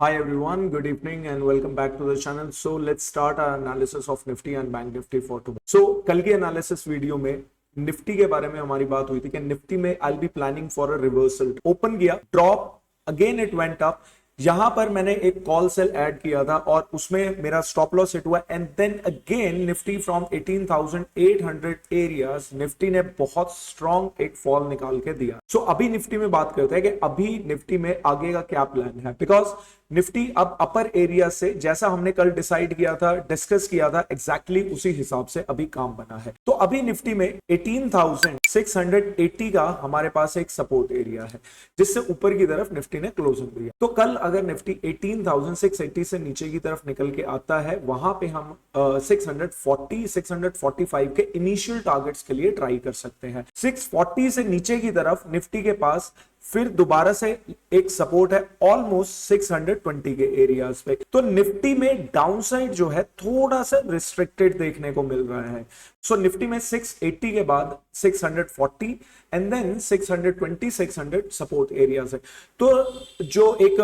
Hi everyone, good evening and welcome back to the channel. So let's start our analysis of Nifty and Bank Nifty for tomorrow. So कल की analysis video में Nifty के बारे में हमारी बात हुई थी कि निफ्टी में I be planning for a reversal. Open किया, drop, again it went up. यहां पर मैंने एक कॉल सेल ऐड किया था और उसमें मेरा स्टॉप लॉस हिट हुआ and then again Nifty from 18,800 areas Nifty ने बहुत स्ट्रॉन्ग एक फॉल निकाल के दिया। सो अभी निफ्टी में बात करते हैं कि अभी निफ्टी में आगे का क्या प्लान है, बिकॉज निफ्टी अब अपर एरिया से जैसा हमने कल डिसाइड किया था, डिस्कस किया था, एग्जैक्टली उसी हिसाब से अभी काम बना है। तो अभी निफ्टी में 18,680 का हमारे पास एक सपोर्ट एरिया है जिससे ऊपर की तरफ निफ्टी ने क्लोजिंग दिया। तो कल अगर निफ्टी 18,680 से नीचे की तरफ निकल के आता है, वहां पे हम 640 645 के इनिशियल टारगेट्स के लिए ट्राई कर सकते हैं। 640 से नीचे की तरफ निफ्टी के पास फिर दोबारा से एक सपोर्ट है ऑलमोस्ट 620 के एरियाज पे। तो निफ्टी में डाउनसाइड जो है थोड़ा सा रिस्ट्रिक्टेड देखने को मिल रहा है। सो निफ्टी में 680 के बाद 640 एंड देन 620 600 सपोर्ट एरियाज है। तो जो एक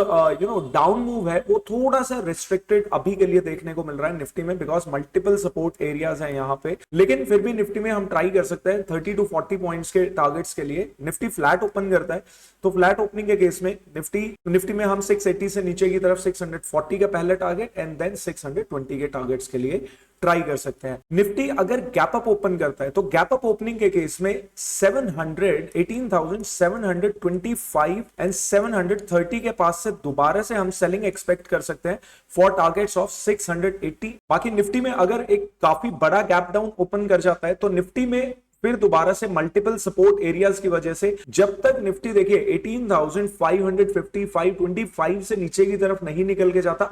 डाउन मूव है वो थोड़ा सा रिस्ट्रिक्टेड अभी के लिए देखने को मिल रहा है निफ्टी में, बिकॉज मल्टीपल सपोर्ट एरियाज है यहाँ पे। लेकिन फिर भी निफ्टी में हम ट्राई कर सकते हैं 30 to 40 पॉइंट्स के टारगेट्स के लिए। निफ्टी फ्लैट ओपन करता है तो फ्लैट ओपनिंग के केस में निफ्टी में हम 680 से नीचे की तरफ 640 का पहला टारगेट एंड देन 620 के टारगेट्स के लिए ट्राई कर सकते हैं। निफ्टी अगर गैप अप ओपन करता है तो गैप अप ओपनिंग के केस में 18,725 एंड 730 के पास से दोबारा से हम सेलिंग एक्सपेक्ट कर सकते हैं फॉर टारगेट्स ऑफ 680। बाकी निफ्टी में अगर एक काफी बड़ा गैप डाउन ओपन कर जाता है तो निफ्टी में फिर दोबारा से मल्टीपल सपोर्ट एरियाज की वजह से जब तक निफ्टी देखिए 18,550 525 से नीचे की तरफ नहीं निकल के जाता,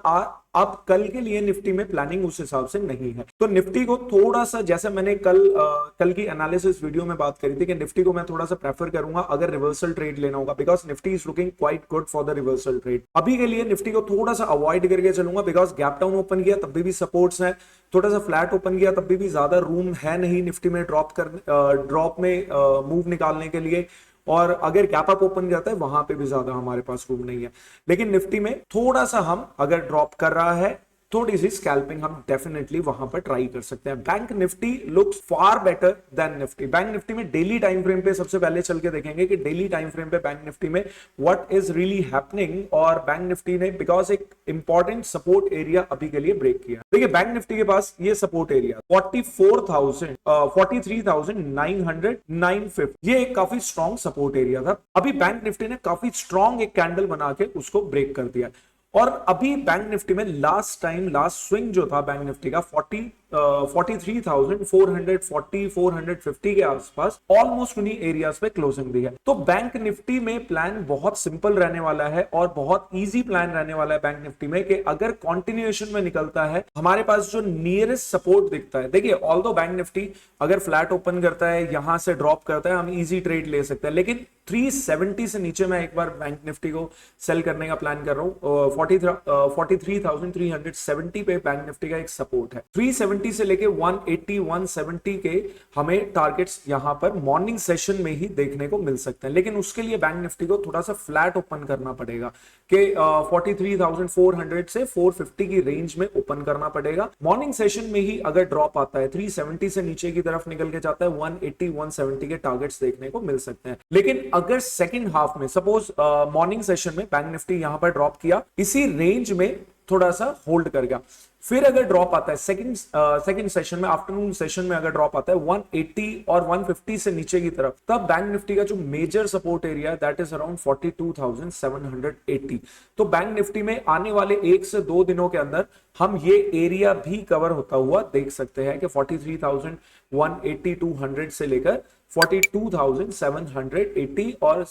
अब कल के लिए निफ्टी में प्लानिंग उस हिसाब से नहीं है। तो निफ्टी को थोड़ा सा, जैसे मैंने कल की एनालिसिस वीडियो में बात करी थी कि निफ्टी को मैं थोड़ा सा प्रेफर करूंगा अगर रिवर्सल ट्रेड लेना होगा, because Nifty is looking quite good for the reversal trade. अभी के लिए निफ्टी को थोड़ा सा अवॉइड करके चलूंगा, बिकॉज गैप डाउन ओपन किया तब भी सपोर्ट्स है, थोड़ा सा फ्लैट ओपन किया तब भी ज्यादा रूम है नहीं निफ्टी में ड्रॉप में मूव निकालने के लिए, और अगर गैप अप ओपन करता है वहां पे भी ज्यादा हमारे पास रूम नहीं है। लेकिन निफ्टी में थोड़ा सा हम अगर ड्रॉप कर रहा है थोड़ी सी स्कैल्पिंग हम डेफिनेटली वहां पर ट्राई कर सकते हैं। Bank Nifty looks far better than Nifty. Bank Nifty में डेली टाइम फ्रेम पे सबसे पहले चल के देखेंगे कि डेली टाइम फ्रेम पे बैंक निफ्टी में व्हाट इज रियली हैपनिंग, और बैंक निफ्टी ने बिकॉज एक इंपॉर्टेंट सपोर्ट एरिया अभी के लिए ब्रेक किया। देखिए बैंक निफ्टी के पास ये सपोर्ट एरिया 43,950 ये एक काफी स्ट्रॉन्ग सपोर्ट एरिया था। अभी बैंक निफ्टी ने काफी स्ट्रॉन्ग एक कैंडल बना के उसको ब्रेक कर दिया, और अभी बैंक निफ्टी में लास्ट स्विंग जो था बैंक निफ्टी का 43,440 450 के आसपास ऑलमोस्ट उन्हीं एरियाज पे क्लोजिंग दी है। तो बैंक निफ्टी में प्लान बहुत सिंपल रहने वाला है और बहुत इजी प्लान रहने वाला है बैंक निफ्टी में कि अगर कंटिन्यूएशन में निकलता है हमारे पास जो नियरेस्ट सपोर्ट दिखता है। देखिए ऑल्दो बैंक निफ्टी अगर फ्लैट ओपन करता है यहां से ड्रॉप करता है हम इजी ट्रेड ले सकते हैं, लेकिन 370 से नीचे मैं एक बार बैंक निफ्टी को सेल करने का प्लान कर रहा हूं। 43,370 पे बैंक निफ्टी का एक सपोर्ट है। 370 से लेके 180 170 के हमें टारगेट्स यहां पर मॉर्निंग सेशन में ही देखने को मिल सकते हैं, लेकिन उसके लिए बैंक निफ्टी को थोड़ा सा फ्लैट ओपन करना पड़ेगा कि 43,400 से 450 की रेंज में ओपन करना पड़ेगा। मॉर्निंग सेशन में ही अगर ड्रॉप आता है 370 से नीचे की तरफ निकल के जाता है 180 170 के टारगेट्स देखने को मिल सकते हैं। लेकिन अगर सेकंड हाफ में सपोज मॉर्निंग सेशन में बैंक निफ्टी यहां पर ड्रॉप किया, इसी रेंज में थोड़ा सा होल्ड कर गया, फिर अगर ड्रॉप आता है सेकंड सेशन में, आफ्टरनून सेशन में अगर ड्रॉप आता है 180 और 150 से नीचे की तरफ, तब बैंक निफ्टी का जो major support area that is around 42,780। तो बैंक निफ्टी में आने वाले 1 से 2 दिनों के अंदर हम ये एरिया भी कवर होता हुआ देख सकते हैं कि 43,180 200 से लेकर 42,780 और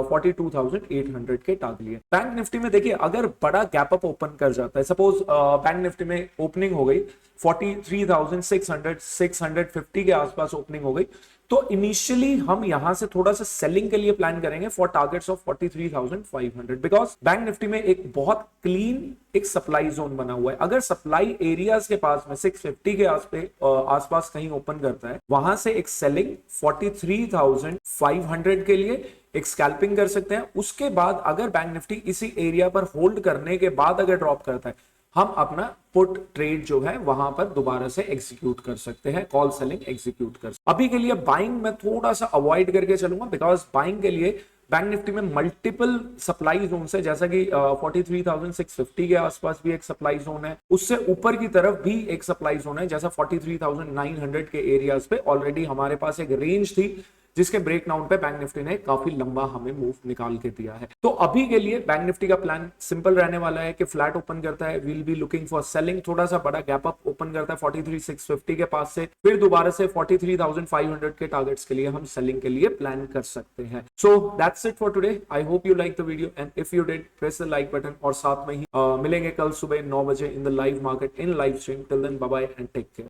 42,800 के टारगेट लिए। बैंक निफ्टी में देखिए अगर बड़ा गैप अप ओपन कर जाता है, सपोज बैंक निफ्टी में ओपनिंग हो गई 43,600 650 के आसपास ओपनिंग हो गई, तो इनिशियली हम यहां से थोड़ा सा सेलिंग के लिए प्लान करेंगे for targets of 43,500, because bank Nifty में एक बहुत क्लीन एक सप्लाई जोन बना हुआ है। अगर सप्लाई एरियाज के पास में 650 के आसपास कहीं ओपन करता है, वहां से एक सेलिंग 43,500 के लिए एक स्कैल्पिंग कर सकते हैं। उसके बाद अगर बैंक निफ्टी इसी एरिया पर होल्ड करने के बाद अगर ड्रॉप करता है, हम अपना पुट ट्रेड जो है वहां पर दोबारा से एग्जीक्यूट कर सकते हैं, कॉल सेलिंग एग्जीक्यूट कर सकते हैं। अभी के लिए बाइंग में थोड़ा सा अवॉइड करके चलूंगा, बिकॉज बाइंग के लिए बैंक निफ्टी में मल्टीपल सप्लाई जोन है, जैसा कि 43,650 के आसपास भी एक सप्लाई जोन है, उससे ऊपर की तरफ भी एक सप्लाई जोन है, जैसा 43,900 के एरियाज पे ऑलरेडी हमारे पास एक रेंज थी जिसके ब्रेक डाउन पे बैंक निफ्टी ने काफी लंबा हमें मूव निकाल के दिया है। तो अभी के लिए बैंक निफ्टी का प्लान सिंपल रहने वाला है कि फ्लैट ओपन करता है, we'll be looking for selling, थोड़ा सा बड़ा गैप अप ओपन करता है 43,650 के पास से, फिर दोबारा से 43,500 के टारगेट्स के लिए हम सेलिंग के लिए प्लान कर सकते हैं। So that's it for today. I hope you like the video and if you did press the like button, और साथ में ही मिलेंगे कल सुबह 9 बजे in the live market in live stream. Till then bye bye and take care.